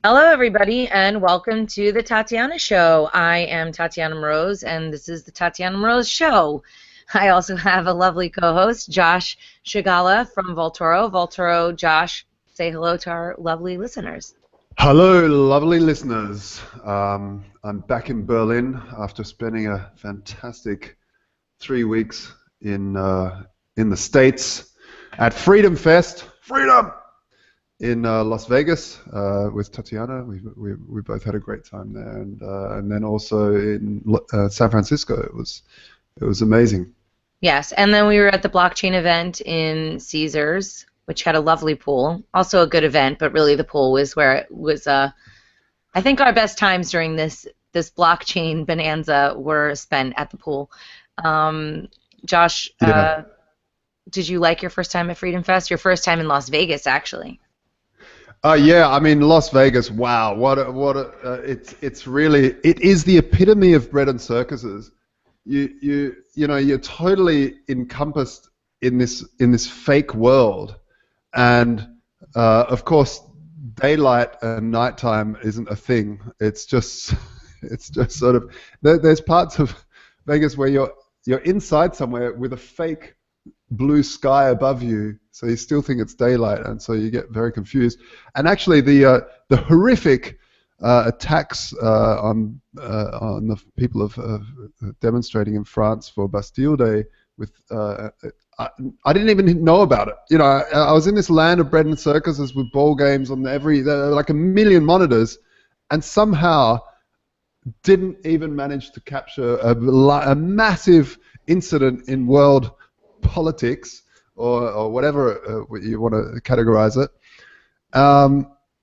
Hello, everybody, and welcome to the Tatiana Show. I am Tatiana Moroz, and this is the Tatiana Moroz Show. I also have a lovely co-host, Josh Shigala from Voltoro. Voltoro, Josh, say hello to our lovely listeners. Hello, lovely listeners. I'm back in Berlin after spending a fantastic 3 weeks in the States at Freedom Fest. Freedom! In Las Vegas with Tatiana. We both had a great time there, and then also in San Francisco. It was amazing. Yes, and then we were at the blockchain event in Caesars, which had a lovely pool. Also a good event, but really the pool was where it was. I think our best times during this blockchain bonanza were spent at the pool. Josh, Yeah. did you like your first time at Freedom Fest? Your first time in Las Vegas, actually. Yeah, I mean Las Vegas. Wow, it's really, it is the epitome of bread and circuses. You're totally encompassed in this fake world, and of course, daylight and nighttime isn't a thing. It's just sort of there's parts of Vegas where you're inside somewhere with a fake blue sky above you, so you still think it's daylight, and so you get very confused. And actually, the horrific attacks on the people of demonstrating in France for Bastille Day with I didn't even know about it. I was in this land of bread and circuses with ball games on like a million monitors, and somehow didn't even manage to capture a massive incident in world politics or whatever you want to categorize it.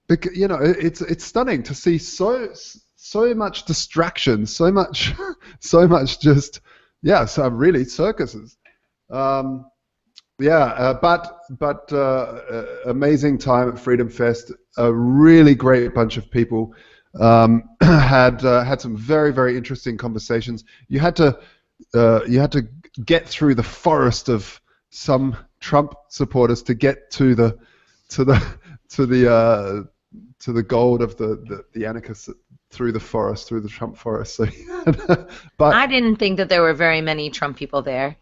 Because, it's stunning to see so much distraction, so much just so really circuses. But amazing time at Freedom Fest. A really great bunch of people. Had some very, very interesting conversations. You had to get through the forest of some Trump supporters to get to the gold of the anarchists through the forest, through the Trump forest. So, but I didn't think that there were very many Trump people there.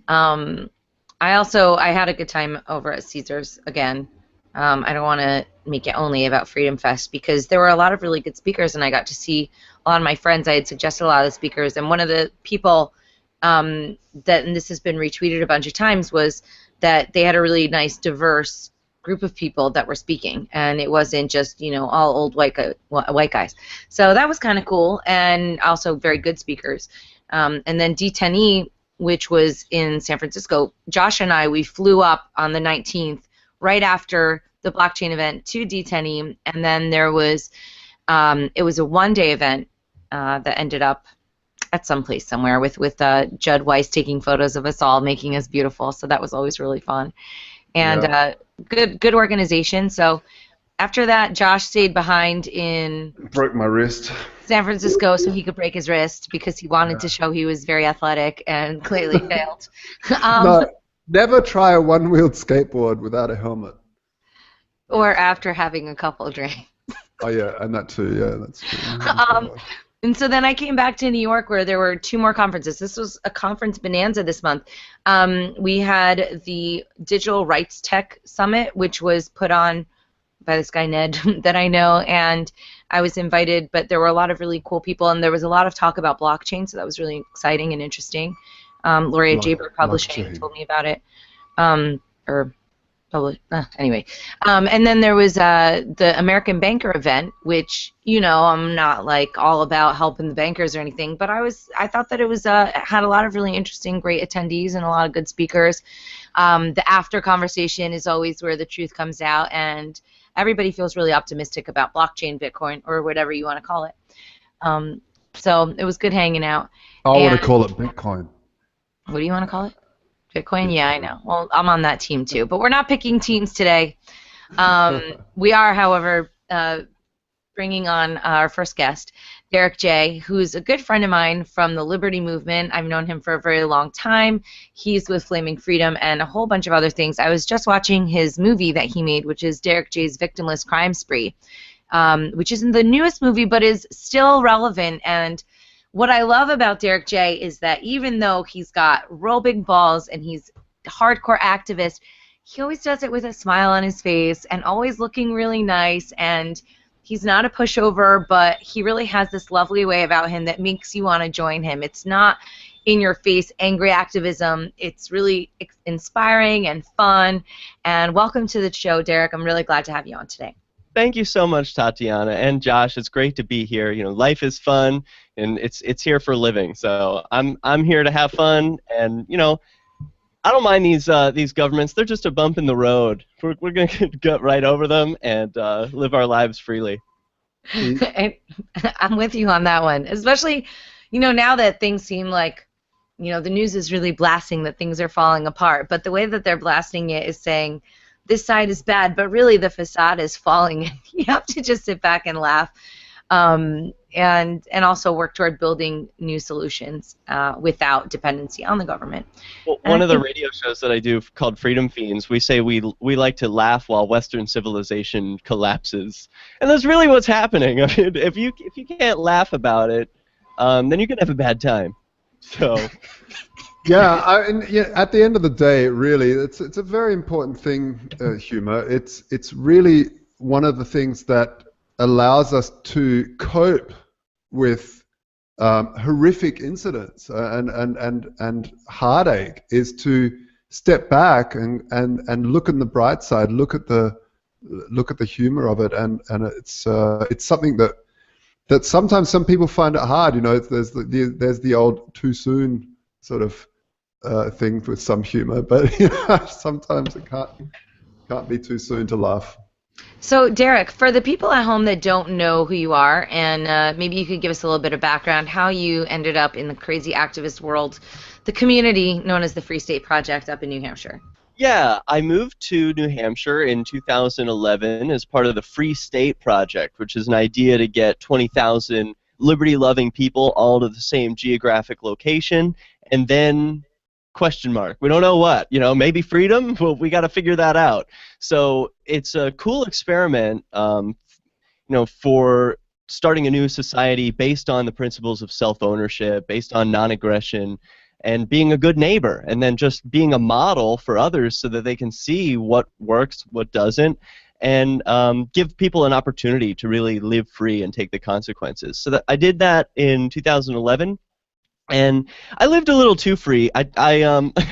I had a good time over at Caesars again. I don't want to make it only about Freedom Fest because there were a lot of really good speakers, and I got to see a lot of my friends. I had suggested a lot of the speakers, and one of the people and this has been retweeted a bunch of times, was that they had a really nice, diverse group of people that were speaking, and it wasn't just all old white guys. So that was kind of cool, and also very good speakers. And then D10E, which was in San Francisco, Josh and we flew up on the 19th, right after the blockchain event, to D10E, and then there was it was a one-day event that ended up at some place somewhere with Judd Weiss taking photos of us all, making us beautiful. So that was always really fun, and good organization. So after that, Josh stayed behind in broke my wrist. San Francisco so he could break his wrist because he wanted to show he was very athletic and clearly failed. No, never try a one-wheeled skateboard without a helmet. Or after having a couple of drinks. Oh yeah, and that too. Yeah, that's true. And so then I came back to New York where there were two more conferences. This was a conference bonanza this month. We had the Digital Rights Tech Summit, which was put on by this guy Ned that I know, and I was invited, but there were a lot of really cool people, and there was a lot of talk about blockchain, so that was really exciting and interesting. Laurea Jaber Publishing told me about it. Anyway, and then there was the American Banker event, which I'm not like all about helping the bankers or anything, but I thought that it was had a lot of really interesting, great attendees and a lot of good speakers. The after conversation is always where the truth comes out, and everybody feels really optimistic about blockchain, Bitcoin, or whatever you want to call it. So it was good hanging out. I want to call it Bitcoin. What do you want to call it? Bitcoin? Yeah, I know. Well, I'm on that team too, but we're not picking teams today. We are, however, bringing on our first guest, Derrick J, who's a good friend of mine from the Liberty Movement. I've known him for a very long time. He's with Flaming Freedom and a whole bunch of other things. I was just watching his movie that he made, which is Derrick J's Victimless Crime Spree. which isn't the newest movie, but is still relevant. And what I love about Derrick J is that even though he's got real big balls and he's a hardcore activist, he always does it with a smile on his face and always looking really nice. And he's not a pushover, but he really has this lovely way about him that makes you want to join him. It's not in-your-face angry activism. It's really inspiring and fun. And welcome to the show, Derrick. I'm really glad to have you on today. Thank you so much, Tatiana and Josh. It's great to be here. You know, life is fun, and it's here for living. So I'm here to have fun, and you know, I don't mind these governments. They're just a bump in the road. We're going to get right over them and live our lives freely. I'm with you on that one, especially, you know, now that things seem like, you know, the news is really blasting that things are falling apart. But the way that they're blasting it is saying this side is bad, but really the facade is falling. You have to just sit back and laugh. And also work toward building new solutions without dependency on the government. Well, one of the radio shows that I do called Freedom Feens, we say we like to laugh while Western civilization collapses, and that's really what's happening. I mean, if you can't laugh about it, then you can have a bad time. So. Yeah, at the end of the day, really, it's a very important thing, humor. It's really one of the things that allows us to cope with horrific incidents and heartache, is to step back and look on the bright side, look at the humor of it, and it's something that sometimes some people find it hard. You know, there's the old too soon sort of thing with some humor, but you know, sometimes it can't be too soon to laugh. So, Derrick, for the people at home that don't know who you are, and maybe you could give us a little bit of background, how you ended up in the crazy activist world, the community known as the Free State Project up in New Hampshire. Yeah, I moved to New Hampshire in 2011 as part of the Free State Project, which is an idea to get 20,000 liberty-loving people all to the same geographic location, and then question mark. We don't know what. You know, maybe freedom? Well, we got to figure that out. So it's a cool experiment, you know, for starting a new society based on the principles of self-ownership, based on non-aggression, and being a good neighbor, and then just being a model for others so that they can see what works, what doesn't, and give people an opportunity to really live free and take the consequences. So I did that in 2011. And I lived a little too free. I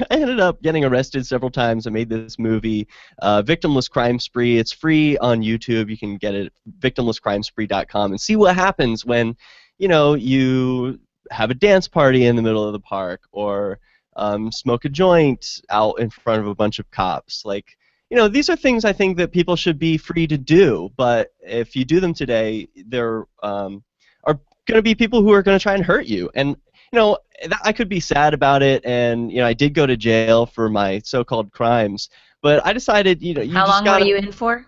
ended up getting arrested several times. I made this movie, Victimless Crime Spree. It's free on YouTube. You can get it at victimlesscrimespree.com and see what happens when, you know, you have a dance party in the middle of the park, or smoke a joint out in front of a bunch of cops. Like, you know, these are things I think that people should be free to do. But if you do them today, there are going to be people who are going to try and hurt you. And you know, I could be sad about it, and you know, I did go to jail for my so-called crimes, but I decided, you know, how long were you in for?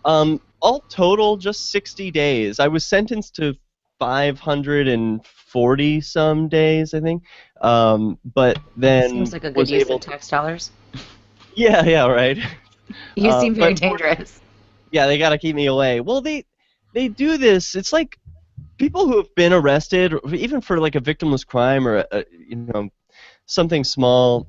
All total, just 60 days. I was sentenced to 540 some days, I think. But then seems like a good use of tax dollars. Yeah, right. You seem very dangerous. Yeah, they got to keep me away. Well, they do this. It's like, people who have been arrested, even for like a victimless crime or you know, something small,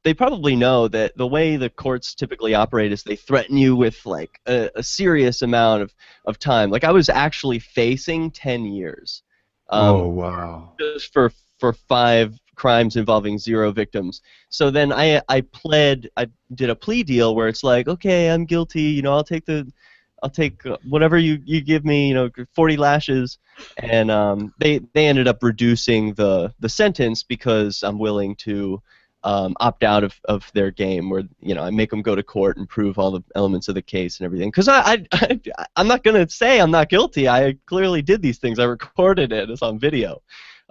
they probably know that the way the courts typically operate is they threaten you with like a serious amount of time. Like I was actually facing 10 years. Oh wow! Just for 5 crimes involving 0 victims. So then I did a plea deal where it's like, okay, I'm guilty. You know, I'll take whatever you give me, you know, 40 lashes, and they ended up reducing the sentence because I'm willing to opt out of their game, where, you know, I make them go to court and prove all the elements of the case and everything. Because I'm not going to say I'm not guilty. I clearly did these things. I recorded it. It's on video.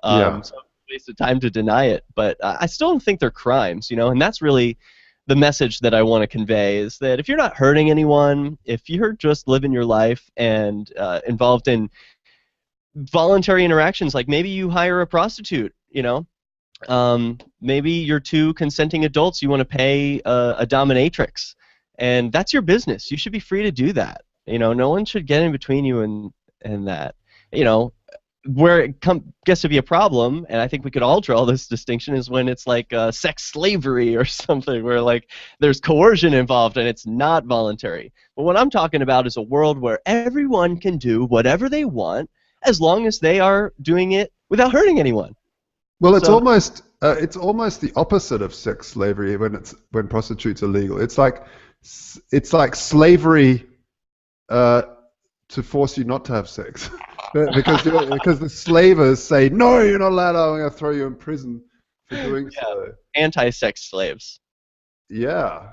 Yeah. So it's a waste of time to deny it. But I still don't think they're crimes, you know, and that's really the message that I want to convey, is that if you're not hurting anyone, if you're just living your life and involved in voluntary interactions, like maybe you hire a prostitute, you know, maybe you're 2 consenting adults, you want to pay a dominatrix, and that's your business. You should be free to do that. You know, no one should get in between you and that. You know, where it gets to be a problem, and I think we could all draw this distinction, is when it's like sex slavery or something, where like there's coercion involved and it's not voluntary. But what I'm talking about is a world where everyone can do whatever they want as long as they are doing it without hurting anyone. Well, it's almost the opposite of sex slavery when prostitutes are legal. It's like slavery to force you not to have sex, because the slavers say, no, you're not allowed. I'm going to throw you in prison for doing so. Anti-sex slaves. Yeah.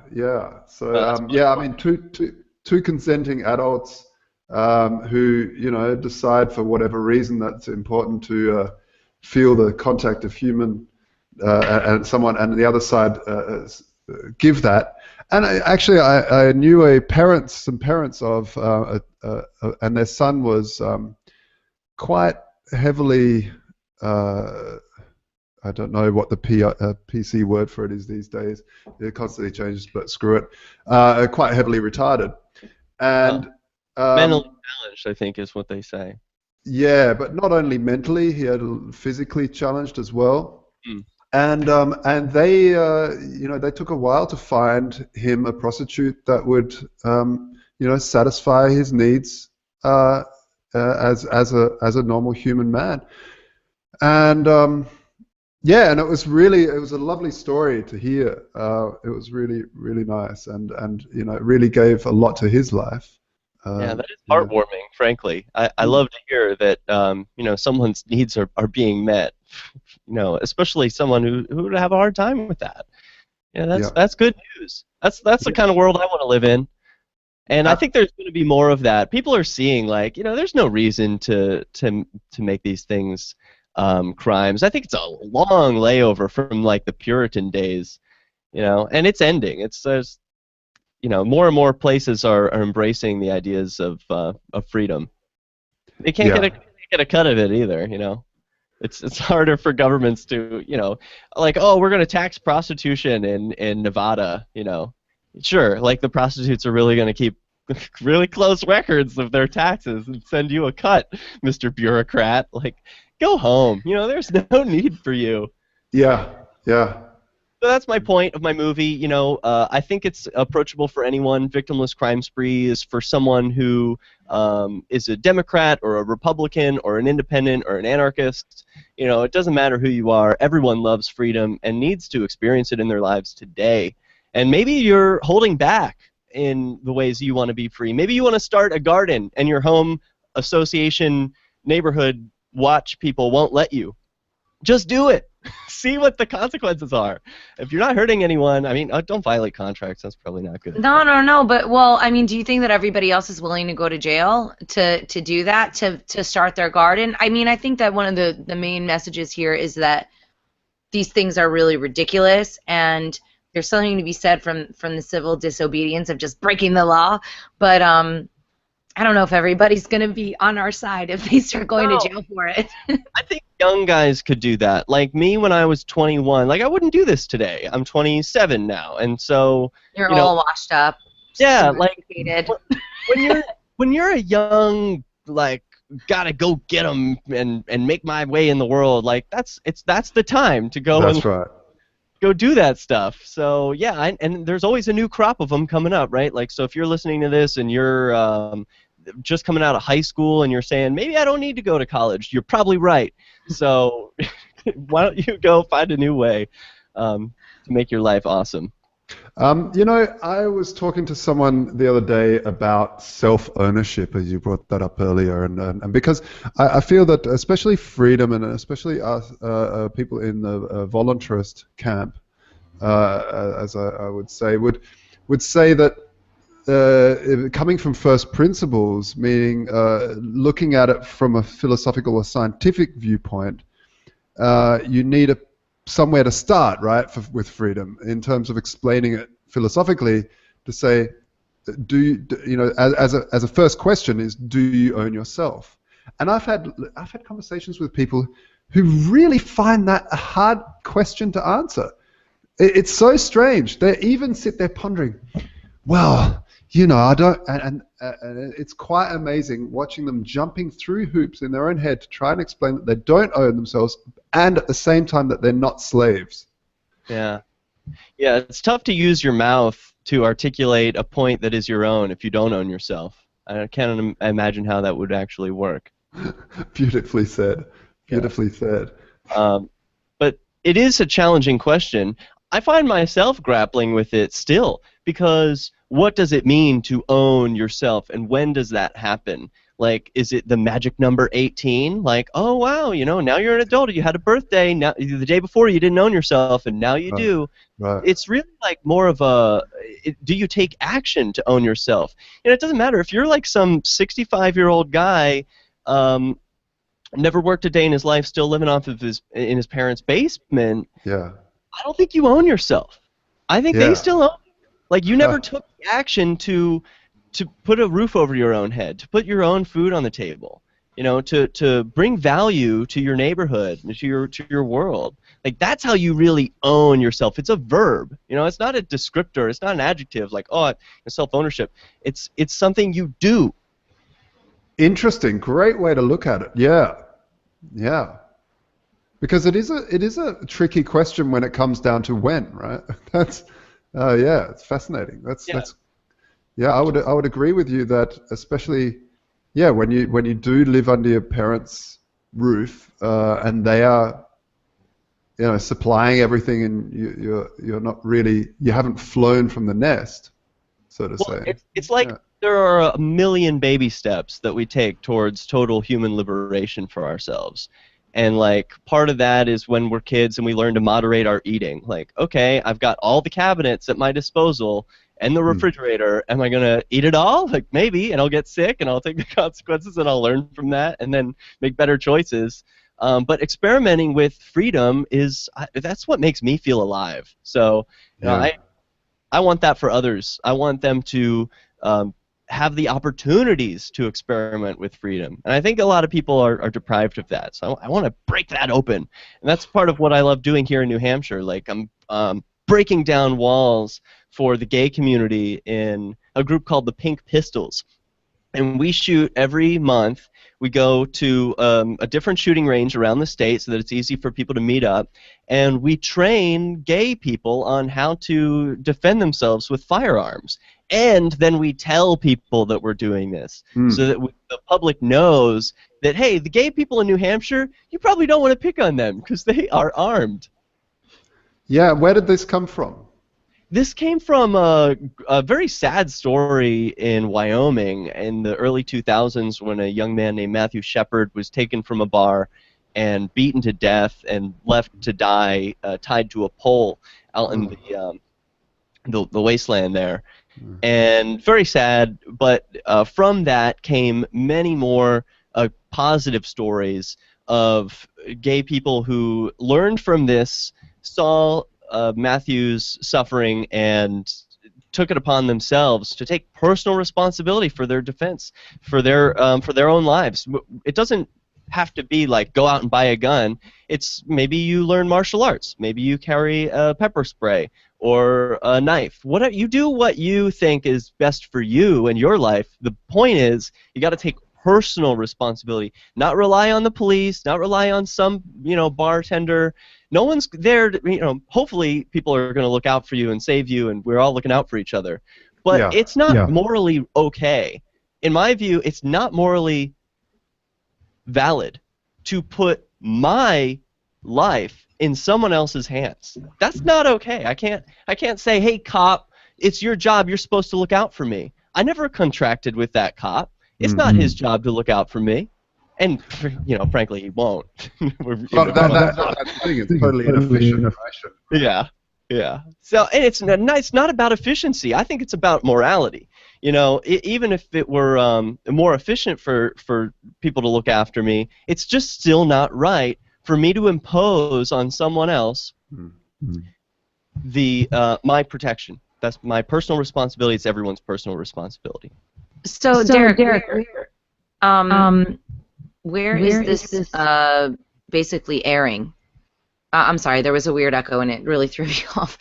So I mean, two consenting adults who decide for whatever reason that's important to feel the contact of human and someone, and the other side give that. And I knew some parents of, and their son was quite heavily, I don't know what the PC word for it is these days. It constantly changes, but screw it. Quite heavily retarded. And mentally challenged, I think, is what they say. Yeah, but not only mentally, he had physically challenged as well. Mm. And they they took a while to find him a prostitute that would satisfy his needs as a normal human man. And and it was a lovely story to hear. It was really, really nice, and it really gave a lot to his life. Yeah, that is heartwarming, frankly. I love to hear that someone's needs are being met. Especially someone who would have a hard time with that. That's good news. That's the kind of world I want to live in. And I think there's going to be more of that. People are seeing, like, there's no reason to make these things crimes. I think it's a long layover from like the Puritan days, and it's ending. It's more and more places are embracing the ideas of freedom. They can't get a cut of it either. It's harder for governments to, like, oh, we're going to tax prostitution in Nevada, Sure, like the prostitutes are really going to keep really close records of their taxes and send you a cut, Mr. Bureaucrat. Like, go home. There's no need for you. Yeah. So that's my point of my movie. I think it's approachable for anyone. Victimless Crime Spree is for someone who is a Democrat or a Republican or an independent or an anarchist. It doesn't matter who you are. Everyone loves freedom and needs to experience it in their lives today. And maybe you're holding back in the ways you want to be free. Maybe you want to start a garden and your home association neighborhood watch people won't let you. Just do it. See what the consequences are. If you're not hurting anyone, don't violate contracts. That's probably not good. No. But, do you think that everybody else is willing to go to jail to do that, to start their garden? I think that one of the main messages here is that these things are really ridiculous, and there's something to be said from the civil disobedience of just breaking the law. But I don't know if everybody's going to be on our side if they start going to jail for it. I think young guys could do that. Like me when I was 21, I wouldn't do this today. I'm 27 now, and so you're all washed up. Yeah, when you're a young, gotta go get 'em and make my way in the world. That's the time to go. That's right. Go do that stuff. So yeah, and there's always a new crop of them coming up, right? So if you're listening to this and you're just coming out of high school and you're saying, maybe I don't need to go to college, you're probably right. So why don't you go find a new way to make your life awesome? I was talking to someone the other day about self-ownership, as you brought that up earlier, and because I feel that especially freedom, and especially us people in the voluntarist camp, as I would say, would say that coming from first principles, meaning looking at it from a philosophical or scientific viewpoint, you need somewhere to start, right, with freedom, in terms of explaining it philosophically, to say, as a first question is, do you own yourself? And I've had conversations with people who really find that a hard question to answer. It's so strange. They even sit there pondering, well, you know, I don't, and it's quite amazing watching them jumping through hoops in their own head to try and explain that they don't own themselves, and at the same time that they're not slaves. Yeah. Yeah, it's tough to use your mouth to articulate a point that is your own if you don't own yourself. I can't imagine how that would actually work. Beautifully said. Beautifully said. But it is a challenging question. I find myself grappling with it still, because what does it mean to own yourself, and when does that happen? Like, is it the magic number 18? Like, oh, wow, you know, now you're an adult, you had a birthday, now the day before you didn't own yourself, and now you do. Right. It's really like more of a, do you take action to own yourself? You know, it doesn't matter if you're like some 65-year-old guy, never worked a day in his life, still living off of in his parents' basement. Yeah. I don't think you own yourself. I think they still own you. Like, you never took action to put a roof over your own head, to put your own food on the table, you know, to bring value to your neighborhood, to your world. Like, that's how you really own yourself. It's a verb, you know. It's not a descriptor. It's not an adjective like, oh, self-ownership. It's something you do. Interesting. Great way to look at it. Yeah. Yeah. Because it is a tricky question when it comes down to when, right? That's yeah, it's fascinating. That's yeah, I would agree with you that, especially when you do live under your parents' roof and they are, you know, supplying everything, and you're not really, you haven't flown from the nest, so to say. It's like there are a million baby steps that we take towards total human liberation for ourselves. And, like, part of that is when we're kids and we learn to moderate our eating. Like, okay, I've got all the cabinets at my disposal and the refrigerator. Am I going to eat it all? Like, maybe, and I'll get sick, and I'll take the consequences, and I'll learn from that and then make better choices. But experimenting with freedom that's what makes me feel alive. So, you know, I want that for others. I want them to have the opportunities to experiment with freedom. And I think a lot of people are deprived of that. So I want to break that open. And that's part of what I love doing here in New Hampshire. Like, I'm breaking down walls for the gay community in a group called the Pink Pistols. And we shoot every month. We go to a different shooting range around the state so that it's easy for people to meet up. And we train gay people on how to defend themselves with firearms. And then we tell people that we're doing this so that the public knows that, hey, the gay people in New Hampshire, you probably don't want to pick on them because they are armed. Yeah, where did this come from? This came from a very sad story in Wyoming in the early 2000s when a young man named Matthew Shepard was taken from a bar and beaten to death and left to die tied to a pole out in the wasteland there. And very sad, but from that came many more positive stories of gay people who learned from this, saw Matthew's suffering, and took it upon themselves to take personal responsibility for their defense, for their own lives. It doesn't have to be like go out and buy a gun. It's maybe you learn martial arts, maybe you carry a pepper spray or a knife. You do what you think is best for you and your life. The point is you got to take personal responsibility, not rely on the police, not rely on some, you know, bartender. No one's there to, you know, hopefully people are going to look out for you and save you, and we're all looking out for each other. But it's not morally okay. In my view, it's not morally valid to put my life in someone else's hands. That's not okay. I can't say, hey, cop, it's your job, you're supposed to look out for me. I never contracted with that cop. It's not his job to look out for me. And, you know, frankly, he won't. That's the thing. It's totally inefficient. Yeah, yeah. So, and it's not about efficiency. I think it's about morality. You know, even if it were more efficient for people to look after me, it's just still not right for me to impose on someone else my protection. That's my personal responsibility. It's everyone's personal responsibility. So Derrick, where is this basically airing? I'm sorry, there was a weird echo and it really threw me off.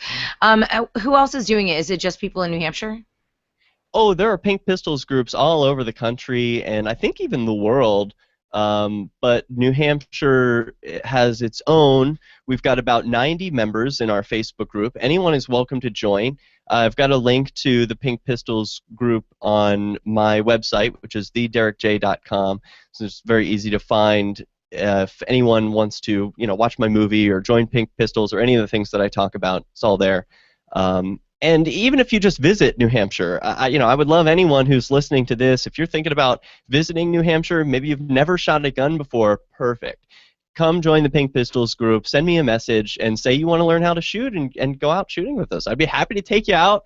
Who else is doing it? Is it just people in New Hampshire? Oh, there are Pink Pistols groups all over the country, and I think even the world. But New Hampshire has its own. We've got about 90 members in our Facebook group. Anyone is welcome to join. I've got a link to the Pink Pistols group on my website, which is thederrickj.com. So it's very easy to find if anyone wants to, watch my movie or join Pink Pistols or any of the things that I talk about. It's all there. And even if you just visit New Hampshire, I would love anyone who's listening to this. If you're thinking about visiting New Hampshire, maybe you've never shot a gun before, perfect. Come join the Pink Pistols group. Send me a message and say you want to learn how to shoot and go out shooting with us. I'd be happy to take you out.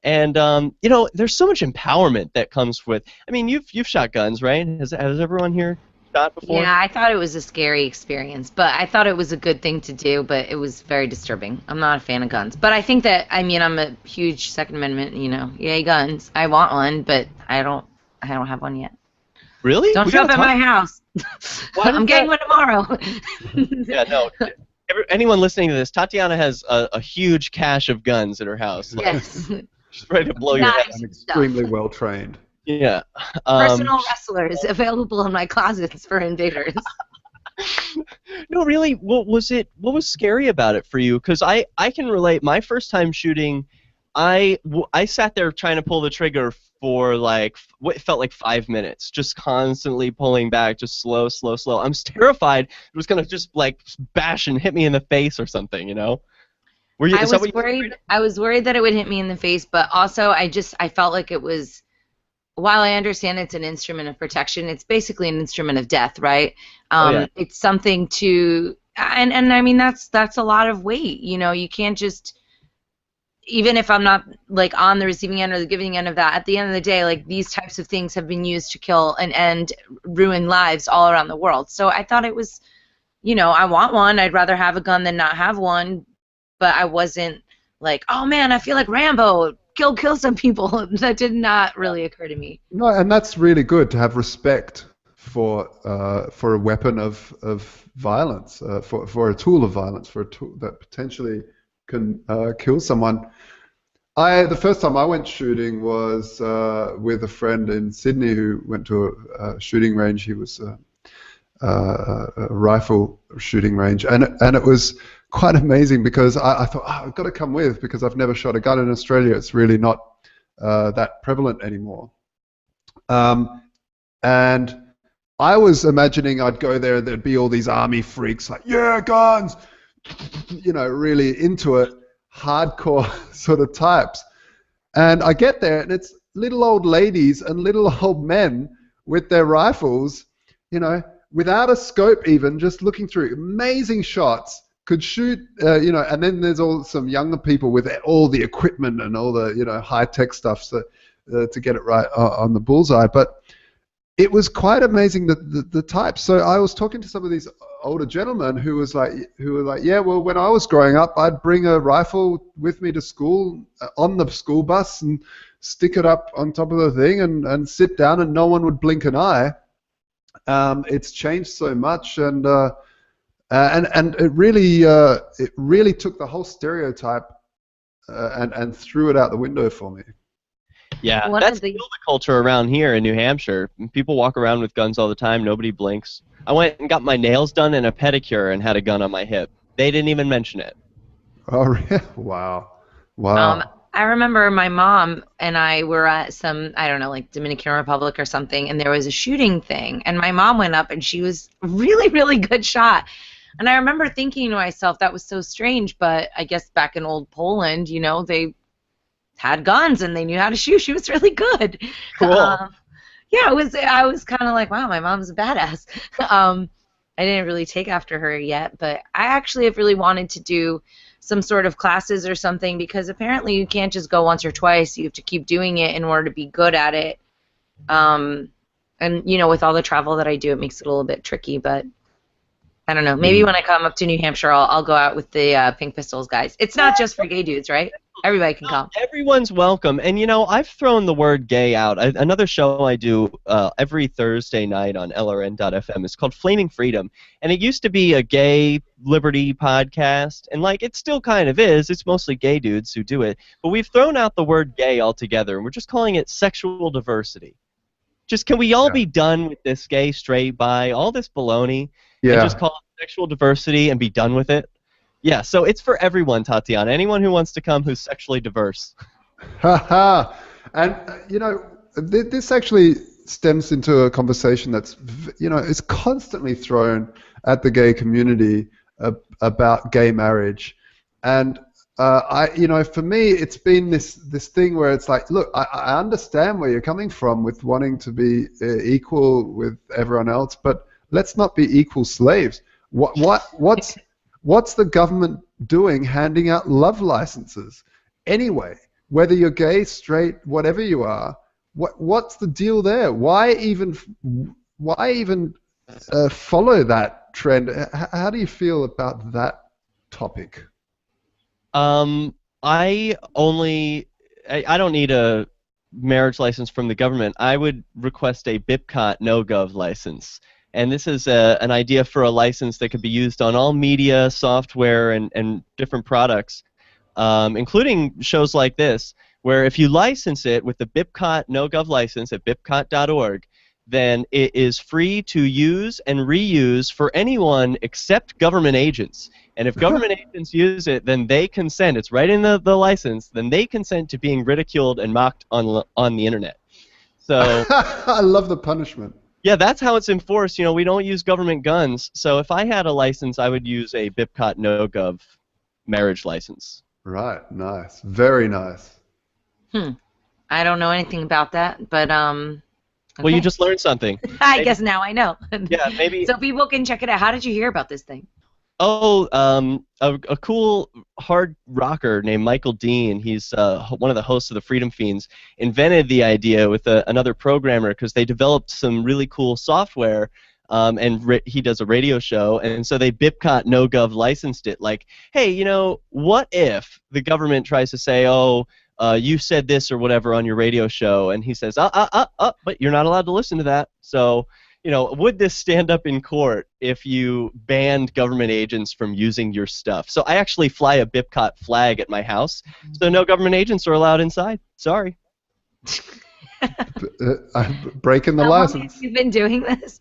And there's so much empowerment that comes with. I mean, you've shot guns, right? Has everyone here shot before? Yeah, I thought it was a scary experience, but I thought it was a good thing to do, but it was very disturbing. I'm not a fan of guns. But I think that, I'm a huge Second Amendment, yay guns. I want one, but I don't have one yet. Really? Don't show up at my house. I'm getting one tomorrow. Yeah, no. Anyone listening to this, Tatiana has a huge cache of guns at her house. Yes. She's ready to blow your head. I'm extremely well trained. Yeah. Personal wrestlers available in my closets for invaders. No, really, what was scary about it for you? Because I can relate. My first time shooting, I sat there trying to pull the trigger for what felt like 5 minutes, just constantly pulling back, just slow. I was terrified it was gonna just bash and hit me in the face or something, Were you? I was worried that it would hit me in the face, but also I felt like it was. While I understand it's an instrument of protection, it's basically an instrument of death, right? Yeah. It's something to, and I mean that's a lot of weight. You can't just, even if I'm not on the receiving end or the giving end of that. At the end of the day, these types of things have been used to kill and ruin lives all around the world. So I thought it was, I want one. I'd rather have a gun than not have one. But I wasn't oh man, I feel like Rambo. Kill some people. That did not really occur to me. No, and that's really good to have respect for a weapon of violence, for a tool of violence, for a tool that potentially can kill someone. The first time I went shooting was with a friend in Sydney who went to a shooting range. He was a rifle shooting range, and it was quite amazing because I thought, I've got to come with because I've never shot a gun in Australia. It's really not that prevalent anymore. And I was imagining I'd go there and there'd be all these army freaks yeah, guns, really into it, hardcore sort of types. And I get there and it's little old ladies and little old men with their rifles, without a scope even, just looking through amazing shots. Could shoot, and then there's some younger people with all the equipment and all the, high-tech stuff to get it right on the bullseye. But it was quite amazing the types. So I was talking to some of these older gentlemen who were like, yeah, well, when I was growing up, I'd bring a rifle with me to school on the school bus and stick it up on top of the thing and sit down and no one would blink an eye. It's changed so much and it really took the whole stereotype and threw it out the window for me. Yeah, that's still the culture around here in New Hampshire. People walk around with guns all the time. Nobody blinks. I went and got my nails done and a pedicure and had a gun on my hip. They didn't even mention it. Oh, really? Wow. I remember my mom and I were at some, I don't know, Dominican Republic or something, and there was a shooting thing. And my mom went up and she was really, really good shot. And I remember thinking to myself, that was so strange, but I guess back in old Poland, they had guns and they knew how to shoot. She was really good. Cool. Yeah, I was kind of wow, my mom's a badass. I didn't really take after her yet, but I actually have really wanted to do some sort of classes or something because apparently you can't just go once or twice. You have to keep doing it in order to be good at it. And, with all the travel that I do, it makes it a little bit tricky, but I don't know. Maybe when I come up to New Hampshire, I'll go out with the Pink Pistols guys. It's not just for gay dudes, right? Everybody can come. Everyone's welcome. And, you know, I've thrown the word gay out. Another show I do every Thursday night on LRN.FM is called Flaming Freedom. And it used to be a gay liberty podcast. And, like, it still kind of is. It's mostly gay dudes who do it. But we've thrown out the word gay altogether. And we're just calling it sexual diversity. Just can we all be done with this gay, straight, bi, all this baloney, and just call it sexual diversity and be done with it? Yeah, so it's for everyone, Tatiana. Anyone who wants to come who's sexually diverse. Haha. And, you know, this actually stems into a conversation that's, you know, is constantly thrown at the gay community about gay marriage. And, you know, for me, it's been this thing where it's like, look, I understand where you're coming from with wanting to be equal with everyone else, but let's not be equal slaves. What's the government doing handing out love licenses? Anyway, whether you're gay, straight, whatever you are, what's the deal there? Why even follow that trend? How do you feel about that topic? I don't need a marriage license from the government. I would request a BIPCOT no-gov license. And this is an idea for a license that could be used on all media, software, and different products, including shows like this, where if you license it with the BIPCOT no-gov license at bipcot.org, then it is free to use and reuse for anyone except government agents. And if government agents use it, then they consent. It's right in the license. Then they consent to being ridiculed and mocked on the internet. So I love the punishment. Yeah, that's how it's enforced. You know, we don't use government guns. So if I had a license, I would use a BIPCOT no-gov marriage license. Right. Nice. Very nice. I don't know anything about that, but okay. Well, you just learned something. I guess now I know. Yeah, maybe. So people can check it out. How did you hear about this thing? Oh, a cool hard rocker named Michael Dean, he's one of the hosts of the Freedom Feens, invented the idea with another programmer because they developed some really cool software, and he does a radio show, and so they BIPCOT no-gov licensed it. Like, hey, you know, what if the government tries to say, oh, you said this or whatever on your radio show, and he says, but you're not allowed to listen to that, so... You know, would this stand up in court if you banned government agents from using your stuff? So I actually fly a BIPCOT flag at my house, so no government agents are allowed inside. Sorry. I'm breaking the license. How long have you been doing this?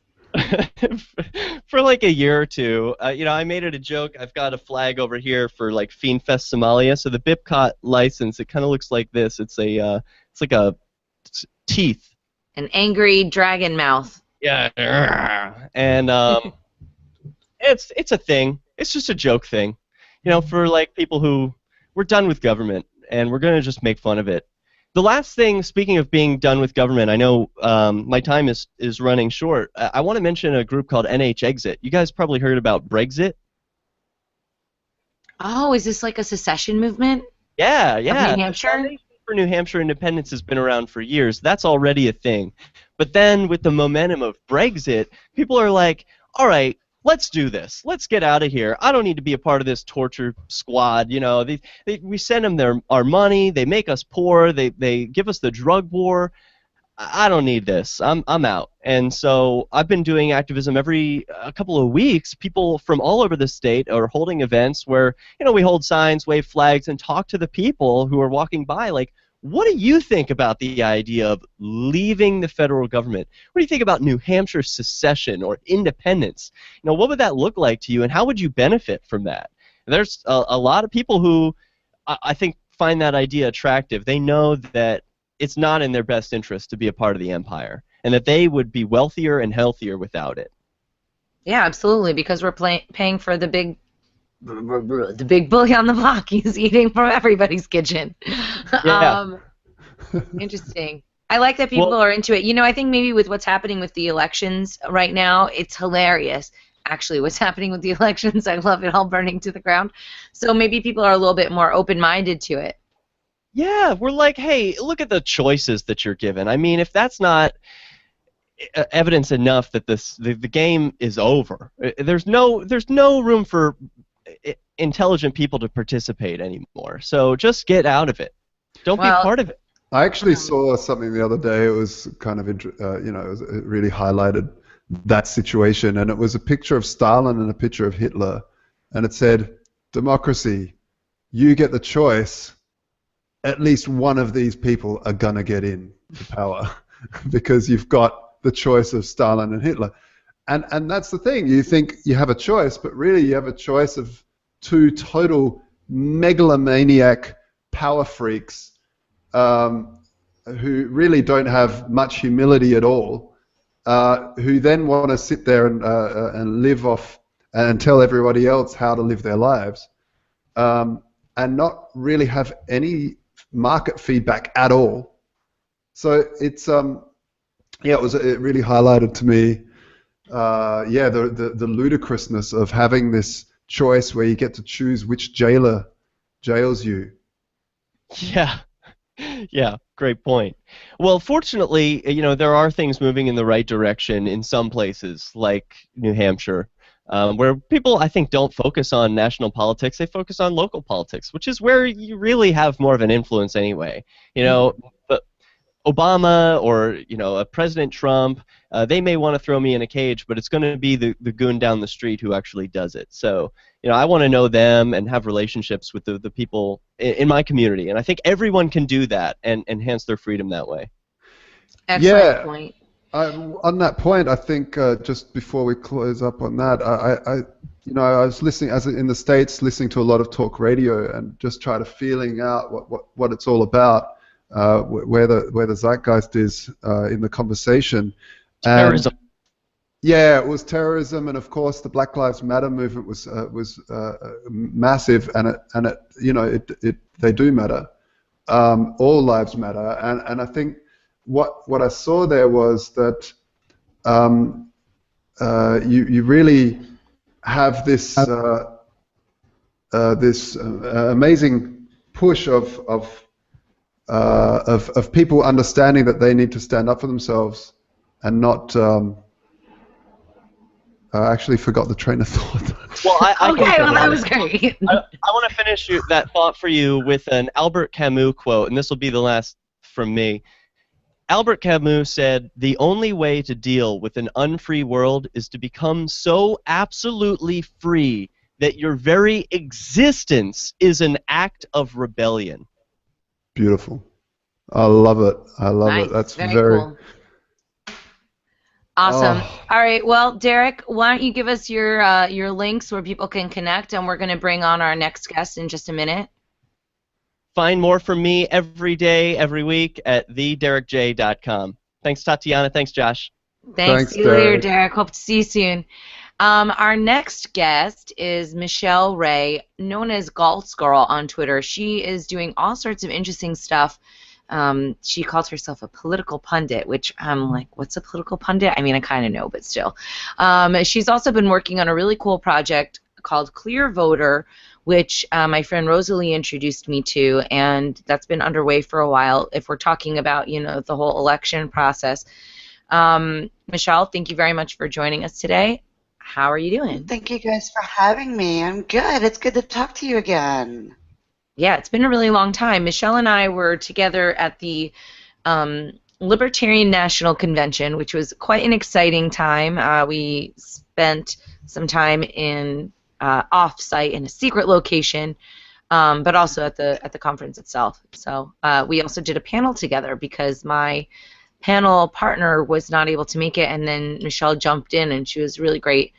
For like a year or two. You know, I made it a joke. I've got a flag over here for like Fiendfest Somalia. So the BIPCOT license, it kind of looks like this. It's like a teeth. An angry dragon mouth. Yeah, and it's a thing. It's just a joke thing, you know, for like people who we're done with government and we're gonna just make fun of it. The last thing, speaking of being done with government, I know my time is running short. I want to mention a group called NHExit. You guys probably heard about Brexit. Oh, is this like a secession movement? Yeah. Of New Hampshire? For New Hampshire independence has been around for years. That's already a thing. But then with the momentum of Brexit, people are like, all right, let's do this. Let's get out of here. I don't need to be a part of this torture squad. You know, we send them our money. They make us poor. They give us the drug war. I don't need this. I'm out. And so I've been doing activism every couple of weeks. People from all over the state are holding events where, you know, we hold signs, wave flags, and talk to the people who are walking by like, what do you think about the idea of leaving the federal government? What do you think about New Hampshire secession or independence? You know, what would that look like to you, and how would you benefit from that? There's a lot of people who I think find that idea attractive. They know that it's not in their best interest to be a part of the empire, and that they would be wealthier and healthier without it. Yeah, absolutely, because we're paying for the big bully on the block. He's eating from everybody's kitchen. Yeah. Interesting. I like that people are into it. You know, I think maybe with what's happening with the elections right now, it's hilarious. Actually, what's happening with the elections, I love it all burning to the ground. So maybe people are a little bit more open-minded to it. Yeah, we're like, hey, look at the choices that you're given. I mean, if that's not evidence enough that the game is over, there's no room for intelligent people to participate anymore. So just get out of it. Don't be Well, part of it. I actually saw something the other day. It was kind of, it really highlighted that situation, and it was a picture of Stalin and a picture of Hitler, and it said, "Democracy, you get the choice. At least one of these people are gonna get in to power because you've got the choice of Stalin and Hitler." And that's the thing. You think you have a choice, but really you have a choice of two total megalomaniac power freaks who really don't have much humility at all, who then want to sit there and live off and tell everybody else how to live their lives, and not really have any market feedback at all. So it's it really highlighted to me the ludicrousness of having this choice where you get to choose which jailer jails you. Yeah. Yeah, great point. Well, fortunately, there are things moving in the right direction in some places, like New Hampshire, where people, I think, don't focus on national politics. They focus on local politics, which is where you really have more of an influence anyway. But Obama or a President Trump, they may want to throw me in a cage, but it's going to be the goon down the street who actually does it. So I want to know them and have relationships with the people in my community, and I think everyone can do that and enhance their freedom that way. excellent point. On that point, I think just before we close up on that, I was listening in the States, listening to a lot of talk radio and just try to feeling out what it's all about. Where the zeitgeist is in the conversation. Terrorism. Yeah, it was terrorism, and of course the Black Lives Matter movement was massive, and they do matter. All lives matter, and I think what I saw there was that you really have this amazing push of people understanding that they need to stand up for themselves and not. I actually forgot the train of thought. Well, That was great. I want to finish that thought for you with an Albert Camus quote, and this will be the last from me. Albert Camus said, "The only way to deal with an unfree world is to become so absolutely free that your very existence is an act of rebellion." Beautiful. I love it. Nice. That's very cool. Awesome. All right. Well, Derrick, why don't you give us your links where people can connect, and we're going to bring on our next guest in just a minute. Find more from me every day, every week at thederrickj.com. Thanks, Tatiana. Thanks, Josh. Thanks. See you later, Derrick. Hope to see you soon. Our next guest is Michelle Ray, known as Galt's Girl on Twitter. She is doing all sorts of interesting stuff. She calls herself a political pundit, which I'm like, what's a political pundit? I mean, I kind of know, but still. She's also been working on a really cool project called Clearvoter, which my friend Rosalie introduced me to, and that's been underway for a while. If we're talking about, the whole election process. Michelle, thank you very much for joining us today. How are you doing? Thank you guys for having me. I'm good. It's good to talk to you again. Yeah, it's been a really long time. Michelle and I were together at the Libertarian National Convention, which was quite an exciting time. We spent some time in off-site in a secret location, but also at the conference itself. So we also did a panel together because my panel partner was not able to make it, and then Michelle jumped in, and she was really great.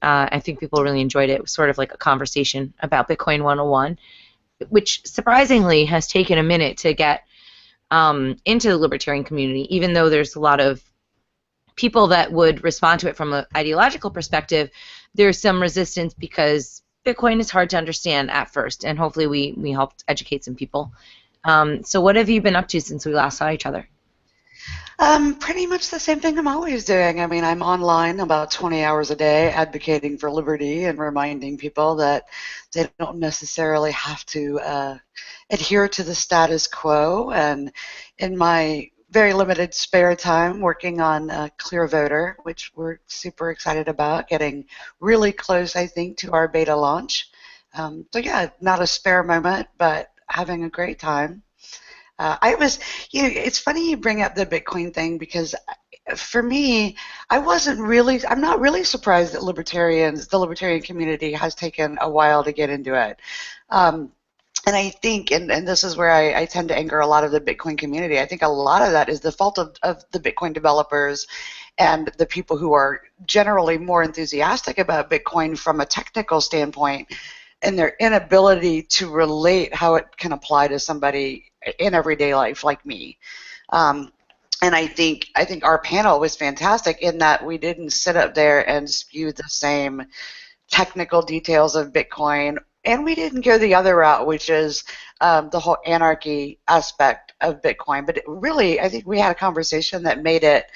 I think people really enjoyed it. It was sort of like a conversation about Bitcoin 101, which surprisingly has taken a minute to get into the libertarian community, even though there's a lot of people that would respond to it from an ideological perspective. There's some resistance because Bitcoin is hard to understand at first, and hopefully we helped educate some people. So what have you been up to since we last saw each other? Pretty much the same thing I'm always doing. I mean, I'm online about 20 hours a day advocating for liberty and reminding people that they don't necessarily have to adhere to the status quo. And in my very limited spare time, working on Clearvoter, which we're super excited about, getting really close, I think, to our beta launch. So yeah, not a spare moment, but having a great time. It's funny you bring up the Bitcoin thing because for me, I'm not really surprised that the libertarian community has taken a while to get into it. And I think, and this is where I tend to anger a lot of the Bitcoin community, I think a lot of that is the fault of the Bitcoin developers and the people who are generally more enthusiastic about Bitcoin from a technical standpoint and their inability to relate how it can apply to somebody in everyday life like me. And I think our panel was fantastic in that we didn't sit up there and spew the same technical details of Bitcoin, and we didn't go the other route, which is the whole anarchy aspect of Bitcoin. But I think we had a conversation that made it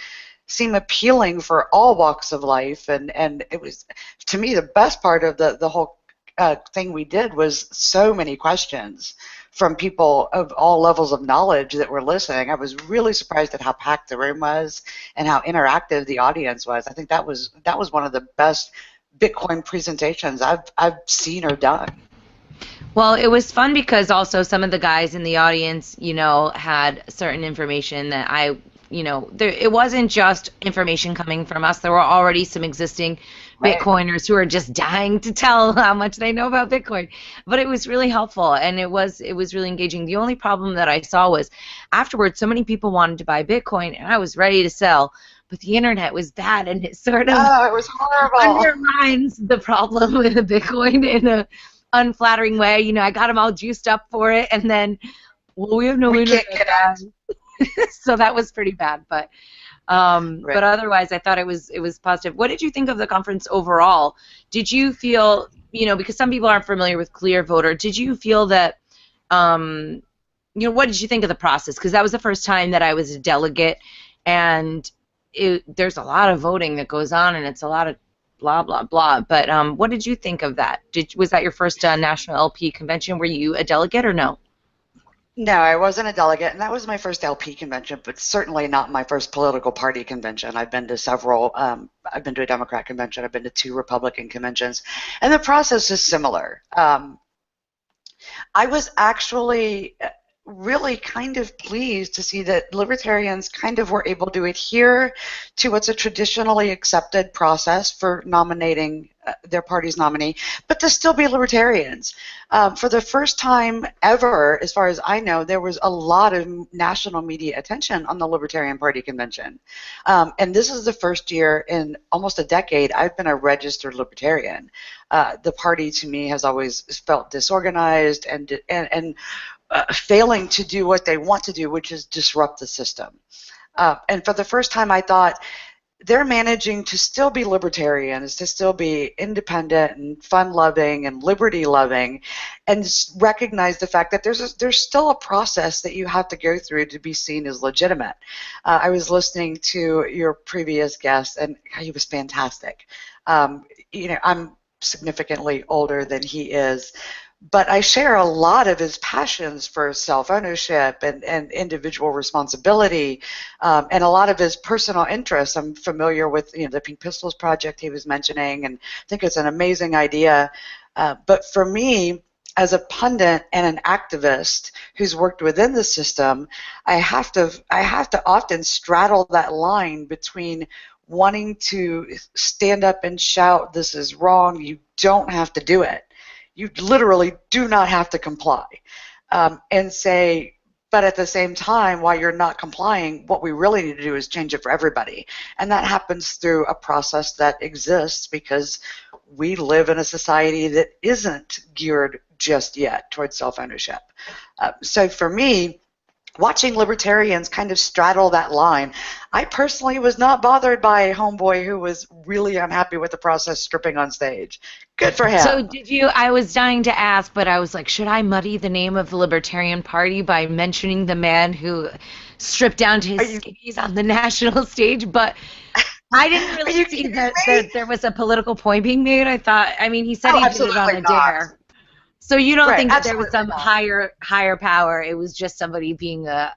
seem appealing for all walks of life, and it was, to me, the best part of the whole thing we did was so many questions from people of all levels of knowledge that were listening. I was really surprised at how packed the room was and how interactive the audience was. I think that was one of the best Bitcoin presentations I've seen or done. Well, it was fun because also some of the guys in the audience, had certain information that it wasn't just information coming from us. There were already some existing Bitcoiners who are just dying to tell how much they know about Bitcoin. But it was really helpful, and it was really engaging. The only problem that I saw was afterwards, so many people wanted to buy Bitcoin, and I was ready to sell. But the internet was bad, and it sort of it was horrible. Undermines the problem with the Bitcoin in a unflattering way. I got them all juiced up for it, and then, we have no internet. So that was pretty bad, but but otherwise, I thought it was positive. What did you think of the conference overall? Did you feel, because some people aren't familiar with Clearvoter, did you feel that, what did you think of the process? Because that was the first time that I was a delegate, and there's a lot of voting that goes on, and it's a lot of blah, blah, blah. But what did you think of that? Was that your first National LP convention? Were you a delegate or no? No, I wasn't a delegate, and that was my first LP convention, but certainly not my first political party convention. I've been to several. I've been to a Democrat convention. I've been to 2 Republican conventions, and the process is similar. I was actually really kind of pleased to see that libertarians kind of were able to adhere to what's a traditionally accepted process for nominating their party's nominee, but to still be libertarians. For the first time ever, as far as I know, there was a lot of national media attention on the Libertarian Party convention. And this is the first year in almost a decade I've been a registered libertarian. The party, to me, has always felt disorganized and failing to do what they want to do, which is disrupt the system. And for the first time, I thought, they're managing to still be libertarians, to still be independent and fun-loving and liberty-loving, and recognize the fact that there's still a process that you have to go through to be seen as legitimate. I was listening to your previous guest, and he was fantastic. I'm significantly older than he is, but I share a lot of his passions for self-ownership and individual responsibility, and a lot of his personal interests. I'm familiar with the Pink Pistols project he was mentioning, and I think it's an amazing idea. But for me, as a pundit and an activist who's worked within the system, I have to often straddle that line between wanting to stand up and shout, "This is wrong, you don't have to do it. You literally do not have to comply," and say, but at the same time, while you're not complying, what we really need to do is change it for everybody. And that happens through a process that exists because we live in a society that isn't geared just yet towards self-ownership. So for me, watching libertarians kind of straddle that line, I personally was not bothered by a homeboy who was really unhappy with the process stripping on stage. Good for him. So did you, I was dying to ask, but I was like, should I muddy the name of the Libertarian Party by mentioning the man who stripped down to his skivvies on the national stage? But I didn't really see that there was a political point being made. I thought, he said he did it on a dare. So you don't think that there was some higher power? It was just somebody being a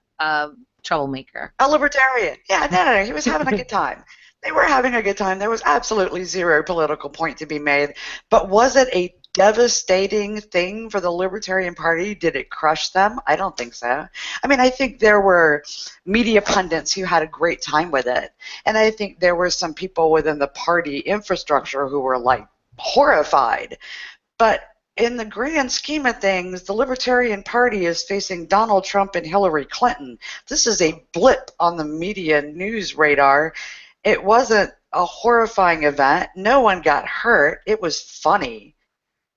troublemaker. A libertarian. Yeah, no. He was having a good time. They were having a good time. There was absolutely zero political point to be made. But was it a devastating thing for the Libertarian Party? Did it crush them? I don't think so. I mean, I think there were media pundits who had a great time with it, and I think there were some people within the party infrastructure who were like horrified. But in the grand scheme of things, the Libertarian Party is facing Donald Trump and Hillary Clinton. This is a blip on the media news radar. It wasn't a horrifying event. No one got hurt. It was funny.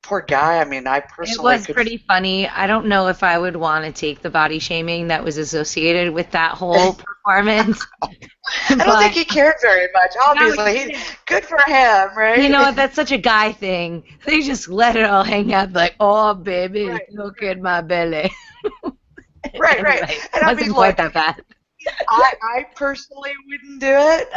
Poor guy. I mean, I personally It was pretty funny. I don't know if I would want to take the body shaming that was associated with that whole performance. I don't think he cared very much. Obviously, good for him, right? You know, that's such a guy thing. They just let it all hang out, like, oh, baby, Right. look at my belly. Right. Anyway, And I wasn't mean, quite like, that bad. I personally wouldn't do it.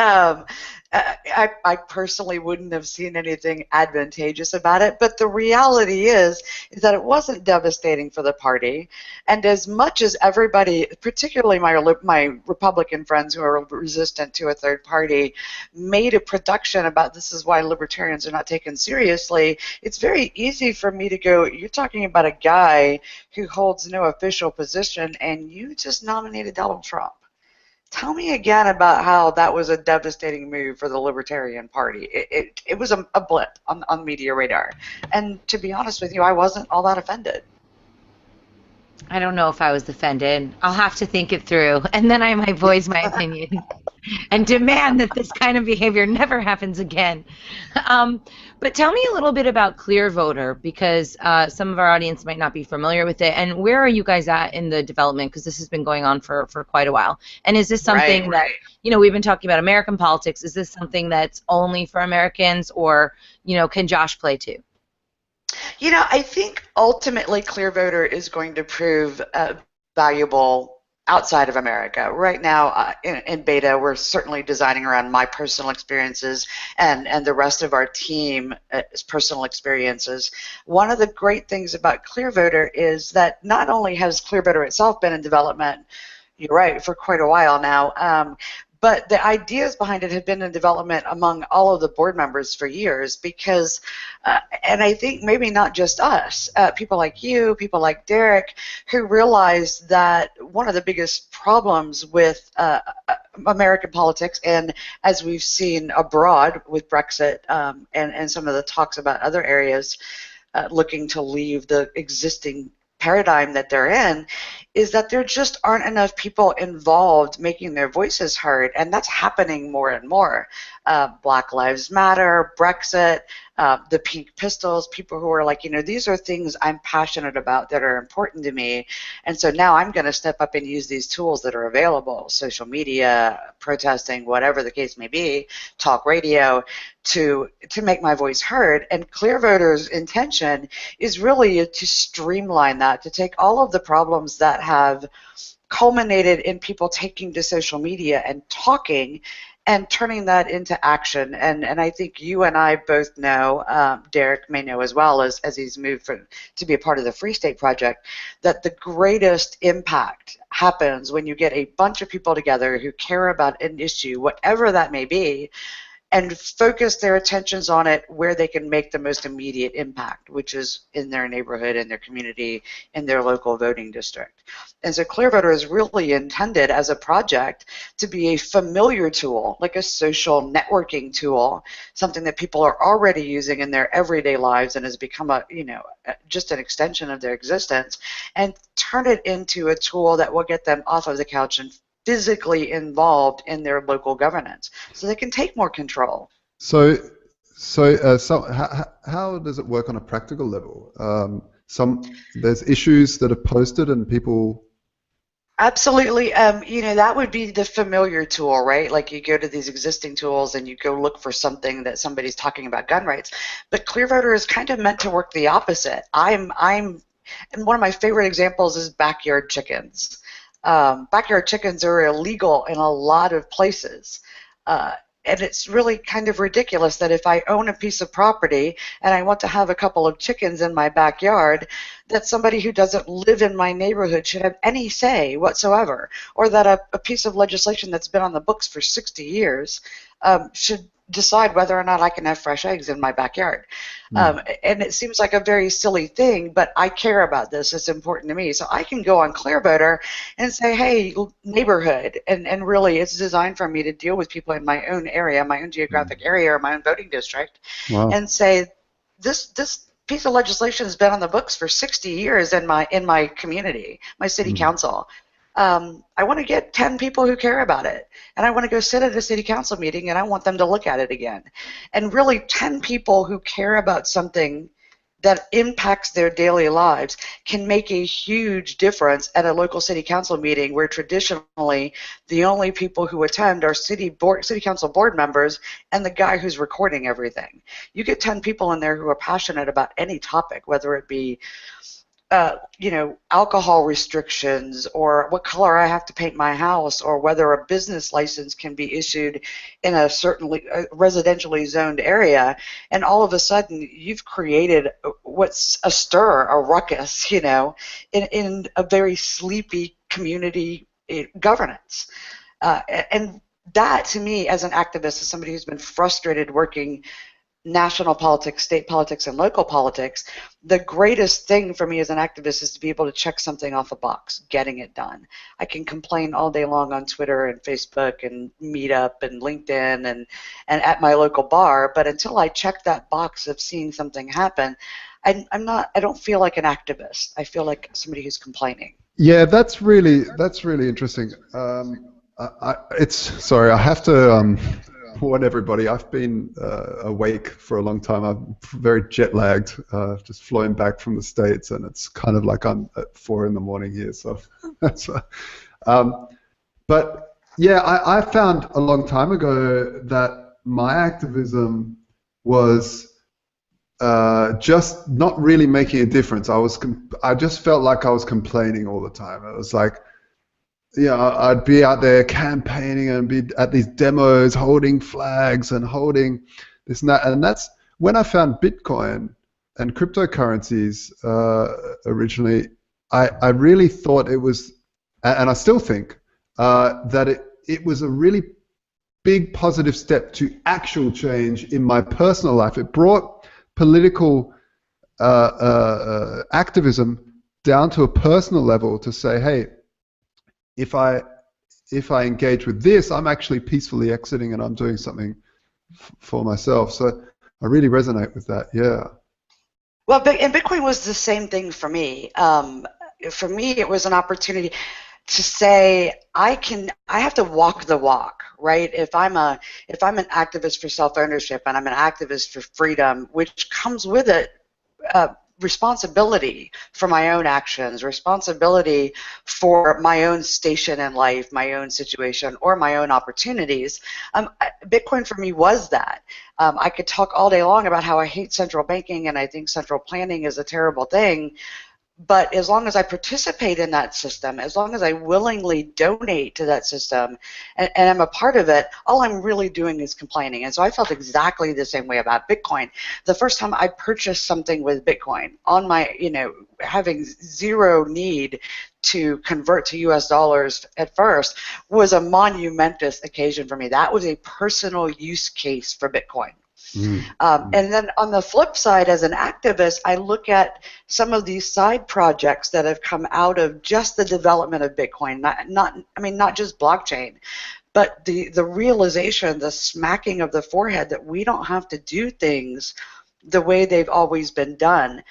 I personally wouldn't have seen anything advantageous about it. But the reality is that it wasn't devastating for the party. And as much as everybody, particularly my Republican friends who are resistant to a third party, made a production about this is why libertarians are not taken seriously, it's very easy for me to go, you're talking about a guy who holds no official position and you just nominated Donald Trump. Tell me again about how that was a devastating move for the Libertarian Party. It was a blip on media radar. And to be honest with you, I wasn't all that offended. I don't know if I was offended. I'll have to think it through, and then I might voice my opinion and demand that this kind of behavior never happens again. But tell me a little bit about Clearvoter, because some of our audience might not be familiar with it. And where are you guys at in the development? Because this has been going on for quite a while. And is this something that, you know, we've been talking about American politics. Is this something that's only for Americans, or, you know, can Josh play too? You know, I think ultimately Clearvoter is going to prove valuable outside of America. Right now, in beta, we're certainly designing around my personal experiences and the rest of our team's personal experiences. One of the great things about Clearvoter is that not only has Clearvoter itself been in development, you're right, for quite a while now, but the ideas behind it have been in development among all of the board members for years because, and I think maybe not just us, people like you, people like Derrick, who realized that one of the biggest problems with American politics, and as we've seen abroad with Brexit and some of the talks about other areas looking to leave the existing paradigm that they're in, is that there just aren't enough people involved making their voices heard, and that's happening more and more. Black Lives Matter, Brexit, the Pink Pistols, people who are like, you know, these are things I'm passionate about that are important to me, and so now I'm going to step up and use these tools that are available, social media, protesting, whatever the case may be, talk radio, to make my voice heard. And Clearvoter's intention is really to streamline that, to take all of the problems that have culminated in people taking to social media and talking and turning that into action. And I think you and I both know, Derrick may know as well, as he's moved to be a part of the Free State Project, that the greatest impact happens when you get a bunch of people together who care about an issue, whatever that may be, and focus their attentions on it where they can make the most immediate impact, which is in their neighborhood, in their community, in their local voting district. And so Clearvoter is really intended as a project to be a familiar tool, like a social networking tool, something that people are already using in their everyday lives and has become a, you know, just an extension of their existence, and turn it into a tool that will get them off of the couch and physically involved in their local governance, so they can take more control. So how does it work on a practical level? There's issues that are posted and people. Absolutely. You know, that would be the familiar tool, right? Like you go to these existing tools and you go look for something that somebody's talking about gun rights. But Clearvoter is kind of meant to work the opposite. And one of my favorite examples is backyard chickens. Backyard chickens are illegal in a lot of places. And it's really kind of ridiculous that if I own a piece of property and I want to have a couple of chickens in my backyard, that somebody who doesn't live in my neighborhood should have any say whatsoever, or that a piece of legislation that's been on the books for 60 years should decide whether or not I can have fresh eggs in my backyard. And it seems like a very silly thing, but I care about this. It's important to me. So I can go on Clearvoter and say, hey, neighborhood, and really it's designed for me to deal with people in my own area, my own geographic area, or my own voting district, and say, this piece of legislation has been on the books for 60 years in my community, my city council. I want to get 10 people who care about it, and I want to go sit at a city council meeting, and I want them to look at it again. And really, 10 people who care about something that impacts their daily lives can make a huge difference at a local city council meeting, where traditionally the only people who attend are city council board members and the guy who's recording everything. You get 10 people in there who are passionate about any topic, whether it be alcohol restrictions, or what color I have to paint my house, or whether a business license can be issued in a residentially zoned area, and all of a sudden you've created what's a stir, a ruckus, in a very sleepy community governance. And that, to me, as an activist, as somebody who's been frustrated working national politics, state politics, and local politics, the greatest thing for me as an activist is to be able to check something off a box, getting it done. I can complain all day long on Twitter and Facebook and Meetup and LinkedIn and at my local bar, but until I check that box of seeing something happen, I don't feel like an activist. I feel like somebody who's complaining. Yeah, that's really interesting. I have to warn everybody. I've been awake for a long time. I'm very jet lagged, just flying back from the States, and it's kind of like I'm at 4 in the morning here. So, but yeah, I found a long time ago that my activism was just not really making a difference. I just felt like I was complaining all the time. It was like, I'd be out there campaigning and be at these demos holding flags and holding this and that. And that's when I found Bitcoin and cryptocurrencies originally. I really thought it was, and I still think, that it was a really big positive step to actual change in my personal life. It brought political activism down to a personal level to say, hey, if I engage with this, I'm actually peacefully exiting and I'm doing something for myself. So I really resonate with that. Yeah. Well, and Bitcoin was the same thing for me. For me, it was an opportunity to say I have to walk the walk, right? If I'm an activist for self-ownership and I'm an activist for freedom, which comes with it responsibility for my own actions, responsibility for my own station in life, my own situation, or my own opportunities. Bitcoin for me was that. I could talk all day long about how I hate central banking and I think central planning is a terrible thing, but as long as I participate in that system, as long as I willingly donate to that system and I'm a part of it, all I'm really doing is complaining. And so I felt exactly the same way about Bitcoin. The first time I purchased something with Bitcoin on my, having zero need to convert to US dollars at first was a monumentous occasion for me. That was a personal use case for Bitcoin. And then on the flip side, as an activist, I look at some of these side projects that have come out of just the development of Bitcoin, not just blockchain, but the realization, the smacking of the forehead that we don't have to do things the way they've always been done.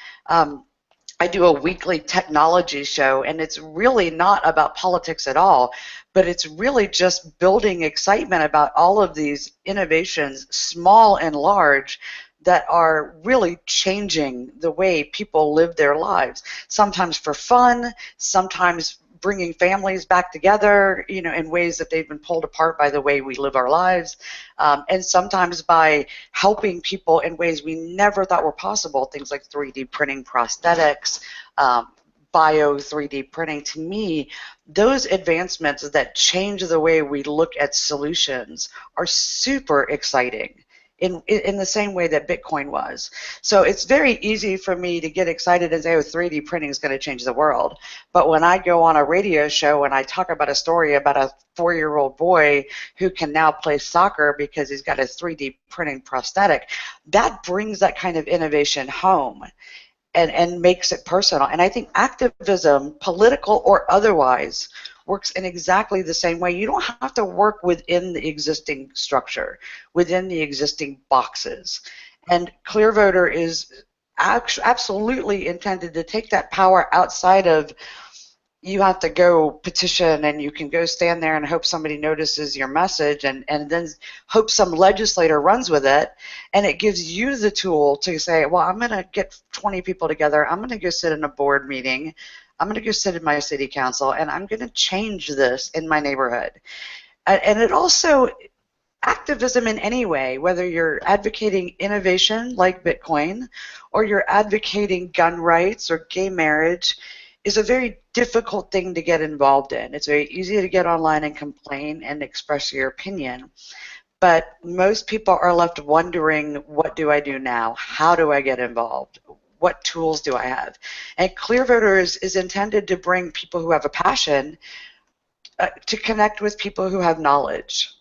I do a weekly technology show, and it's really not about politics at all, but it's really just building excitement about all of these innovations, small and large, that are really changing the way people live their lives. Sometimes for fun, sometimes bringing families back together, in ways that they've been pulled apart by the way we live our lives, and sometimes by helping people in ways we never thought were possible, things like 3D printing prosthetics, bio 3D printing. To me, those advancements that change the way we look at solutions are super exciting in the same way that Bitcoin was. So it's very easy for me to get excited and say, oh, 3D printing is going to change the world. But when I go on a radio show and I talk about a story about a 4-year-old boy who can now play soccer because he's got a 3D printing prosthetic, that brings that kind of innovation home and makes it personal. And I think activism, political or otherwise, works in exactly the same way. You don't have to work within the existing structure, within the existing boxes. And Clearvoter is absolutely intended to take that power outside of you have to go petition and you can go stand there and hope somebody notices your message and then hope some legislator runs with it, and it gives you the tool to say, well, I'm going to get 20 people together, I'm going to go sit in a board meeting, I'm going to go sit in my city council, and I'm going to change this in my neighborhood. And it also, activism in any way, whether you're advocating innovation like Bitcoin or you're advocating gun rights or gay marriage, is a very difficult thing to get involved in. It's very easy to get online and complain and express your opinion. But most people are left wondering, what do I do now? How do I get involved? What tools do I have? And Clearvoter is intended to bring people who have a passion to connect with people who have knowledge.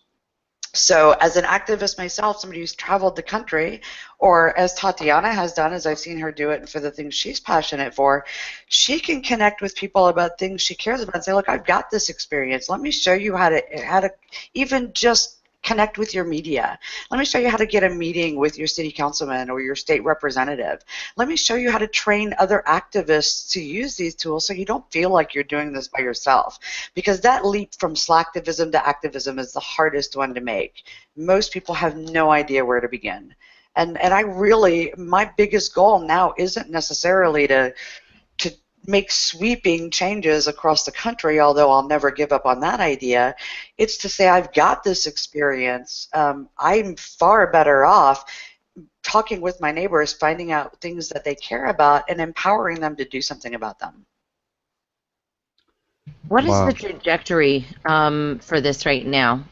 So as an activist myself, somebody who's traveled the country, or as Tatiana has done, as I've seen her do it for the things she's passionate for, she can connect with people about things she cares about and say, look, I've got this experience. Let me show you how to even just connect with your media. Let me show you how to get a meeting with your city councilman or your state representative. Let me show you how to train other activists to use these tools so you don't feel like you're doing this by yourself. Because that leap from slacktivism to activism is the hardest one to make. Most people have no idea where to begin. And I really, my biggest goal now isn't necessarily to make sweeping changes across the country, although I'll never give up on that idea. It's to say, I've got this experience. I'm far better off talking with my neighbors, finding out things that they care about, and empowering them to do something about them. What is the trajectory for this right now?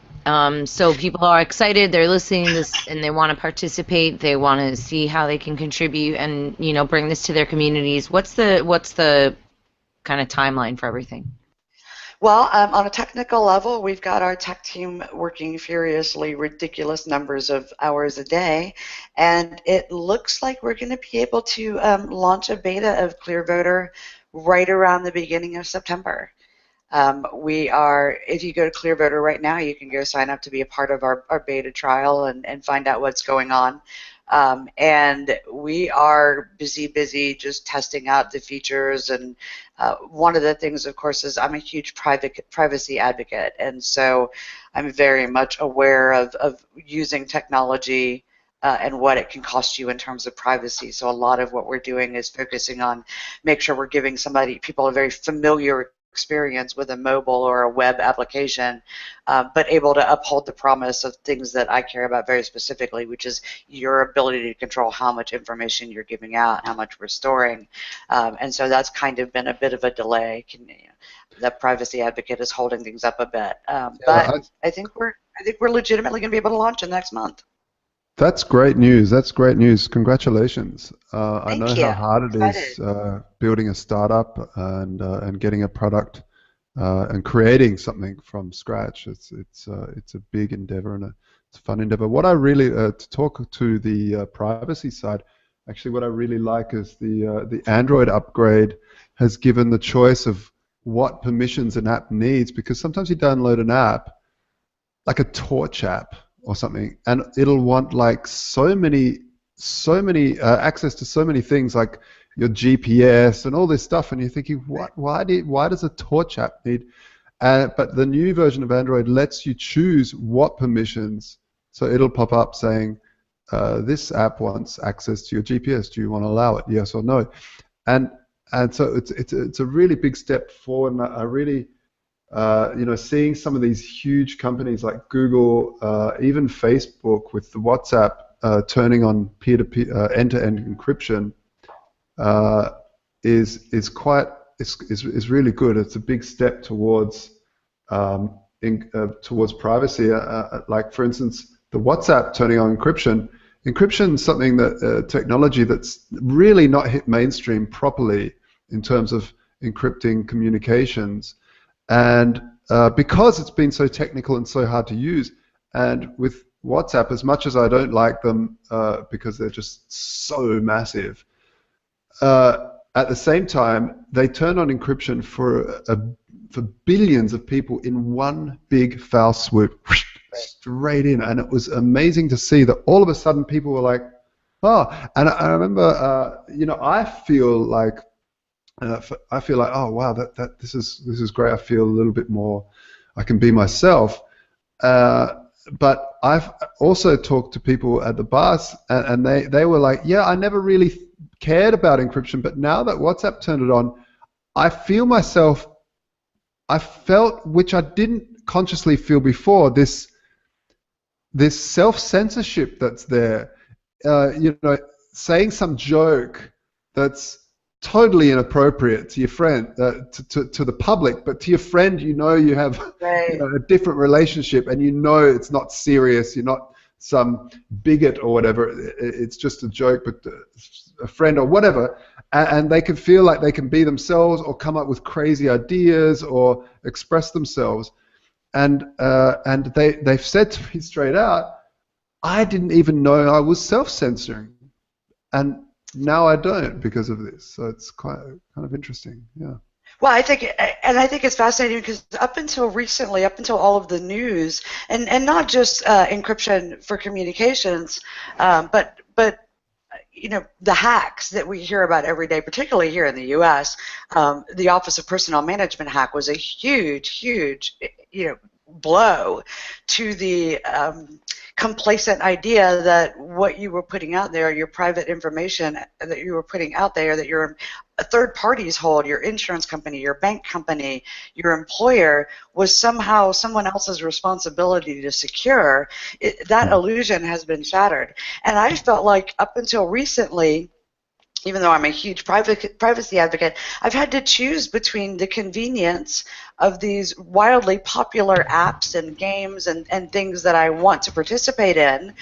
So people are excited, they're listening to this, and they want to participate. They want to see how they can contribute and, you know, bring this to their communities. What's the kind of timeline for everything? Well, on a technical level, we've got our tech team working furiously, ridiculous numbers of hours a day, and it looks like we're going to be able to launch a beta of Clearvoter right around the beginning of September. If you go to Clearvoter right now, you can go sign up to be a part of our beta trial and find out what's going on. And we are busy just testing out the features. And one of the things, of course, is I'm a huge privacy advocate. And so I'm very much aware of using technology and what it can cost you in terms of privacy. So a lot of what we're doing is focusing on make sure we're giving people a very familiar experience with a mobile or a web application, but able to uphold the promise of things that I care about very specifically, which is your ability to control how much information you're giving out, how much we're storing. And so that's kind of been a bit of a delay. That privacy advocate is holding things up a bit. But I think we're legitimately going to be able to launch in next month. That's great news. That's great news. Congratulations. I know you. how hard it is building a startup and getting a product and creating something from scratch. It's a big endeavor and it's a fun endeavor. What I really to talk to the privacy side, actually, what I really like is the Android upgrade has given the choice of what permissions an app needs, because sometimes you download an app, like a torch app or something, and it'll want like so many access to so many things, like your GPS and all this stuff, and you're thinking, why does a torch app need? But the new version of Android lets you choose what permissions. So it'll pop up saying, this app wants access to your GPS. Do you want to allow it? Yes or no? And so it's a really big step forward, and I really seeing some of these huge companies like Google, even Facebook with the WhatsApp turning on peer-to-peer end-to-end encryption is really good. It's a big step towards towards privacy. Like for instance, the WhatsApp turning on encryption encryption is something that technology that's really not hit mainstream properly in terms of encrypting communications, and because it's been so technical and so hard to use, and with WhatsApp, as much as I don't like them because they're just so massive, at the same time, they turned on encryption for billions of people in one big foul swoop, straight in, and it was amazing to see that all of a sudden people were like, oh, and I remember, you know, I feel like, oh wow, this is great. I feel a little bit more, I can be myself. But I've also talked to people at the bars, and they were like, yeah, I never really cared about encryption, but now that WhatsApp turned it on, I felt, which I didn't consciously feel before, this self-censorship that's there. You know, saying some joke that's totally inappropriate to your friend, to the public, but to your friend, you know, you have Right. you know, a different relationship, and you know it's not serious. You're not some bigot or whatever. It's just a joke, but a friend or whatever, and they can feel like they can be themselves or come up with crazy ideas or express themselves. And they've said to me straight out, I didn't even know I was self-censoring, and now I don't because of this. So it's quite kind of interesting. Yeah. Well, I think it's fascinating because up until recently, up until all of the news, and not just encryption for communications, but you know, the hacks that we hear about every day, particularly here in the U.S., the Office of Personnel Management hack was a huge, you know, blow to the complacent idea that what you were putting out there, your private information that you were putting out there, that your third parties hold, your insurance company, your bank company, your employer, was somehow someone else's responsibility to secure. That illusion has been shattered. And I felt like up until recently, even though I'm a huge privacy advocate, I've had to choose between the convenience of these wildly popular apps and games and things that I want to participate in,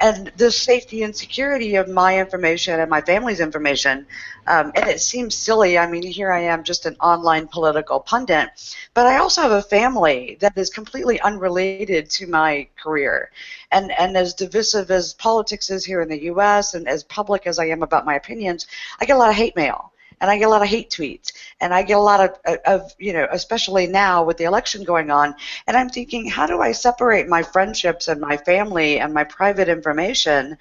and the safety and security of my information and my family's information. And it seems silly. I mean, here I am, just an online political pundit, but I also have a family that is completely unrelated to my career. And as divisive as politics is here in the U.S. and as public as I am about my opinions, I get a lot of hate mail, and I get a lot of hate tweets, and I get a lot of you know, especially now with the election going on, and I'm thinking, how do I separate my friendships and my family and my private information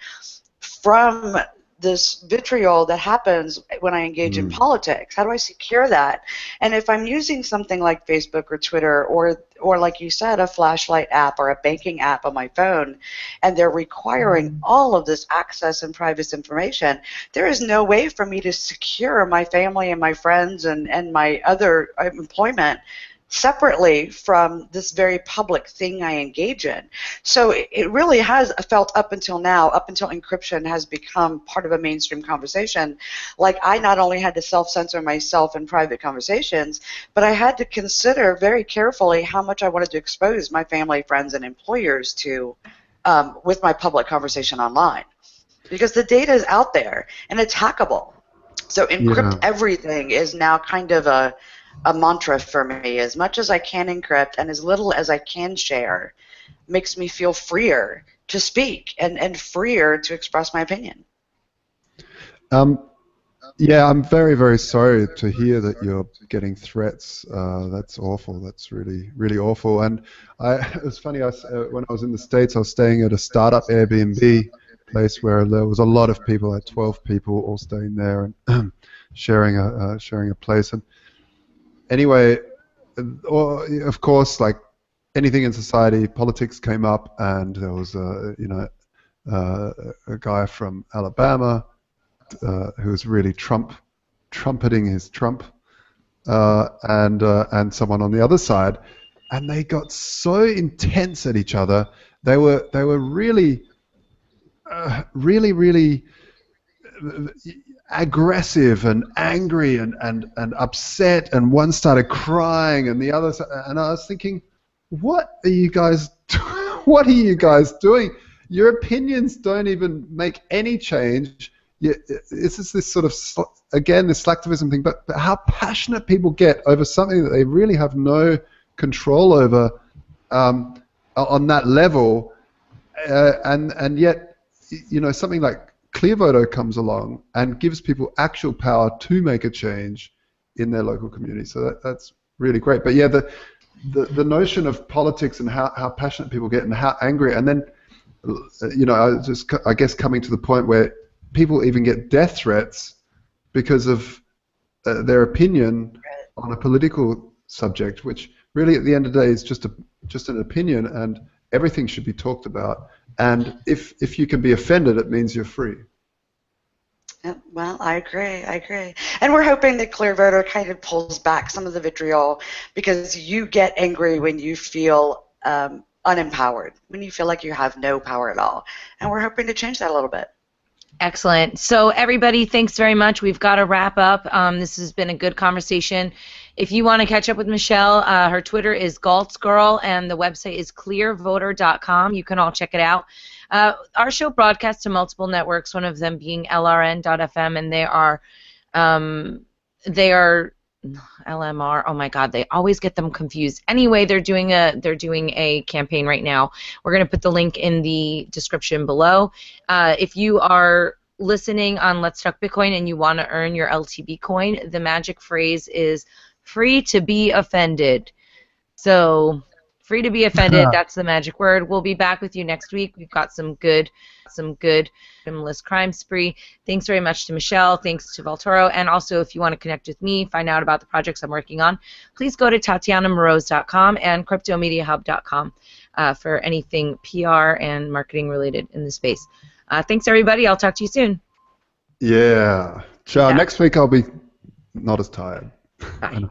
from this vitriol that happens when I engage in politics? How do I secure that? And if I'm using something like Facebook or Twitter or like you said, a flashlight app or a banking app on my phone, and they're requiring all of this access and private information, there is no way for me to secure my family and my friends and my other employment separately from this very public thing I engage in. So it really has felt up until now, up until encryption has become part of a mainstream conversation, like I not only had to self-censor myself in private conversations, but I had to consider very carefully how much I wanted to expose my family, friends, and employers to with my public conversation online. Because the data is out there and it's hackable. So encrypt everything is now kind of a mantra for me. As much as I can encrypt and as little as I can share makes me feel freer to speak and freer to express my opinion. Yeah, I'm very, very sorry to hear that you're getting threats. That's awful. That's really, really awful. And it was funny, when I was in the States, I was staying at a startup Airbnb place where there was a lot of people, like 12 people all staying there and sharing a place. And anyway, of course, like anything in society, politics came up, and there was a guy from Alabama who was really trumpeting his Trump, and someone on the other side, and they got so intense at each other. They were really aggressive and angry and upset, and one started crying and the other, and I was thinking, what are you guys doing? your opinions don't even make any change. It's just this sort of, again, this slacktivism thing, but how passionate people get over something that they really have no control over on that level, and yet, you know, something like Clearvoter comes along and gives people actual power to make a change in their local community. So that's really great. But yeah, the notion of politics and how passionate people get and how angry, and then, you know, I guess coming to the point where people even get death threats because of their opinion on a political subject, which really at the end of the day is just an opinion, and everything should be talked about. And if you can be offended, it means you're free. Yeah, well, I agree. And we're hoping that Clearvoter kind of pulls back some of the vitriol, because you get angry when you feel unempowered, when you feel like you have no power at all. And we're hoping to change that a little bit. Excellent. So everybody, thanks very much. We've got to wrap up. This has been a good conversation. If you want to catch up with Michelle, her Twitter is GaltzGirl, and the website is clearvoter.com. You can all check it out. Our show broadcasts to multiple networks, one of them being LRN.FM, and they are LMR. Oh my God, they always get them confused. Anyway, they're doing a campaign right now. We're going to put the link in the description below. If you are listening on Let's Talk Bitcoin and you want to earn your LTB coin, the magic phrase is free to be offended. So free to be offended, that's the magic word. We'll be back with you next week. We've got some good Victimless Crime Spree. Thanks very much to Michelle. Thanks to Valtoro. And also, if you want to connect with me, find out about the projects I'm working on, please go to TatianaMoroz.com and CryptoMediaHub.com for anything PR and marketing related in the space. Thanks, everybody. I'll talk to you soon. Yeah. Ciao. Next week I'll be not as tired. Bye.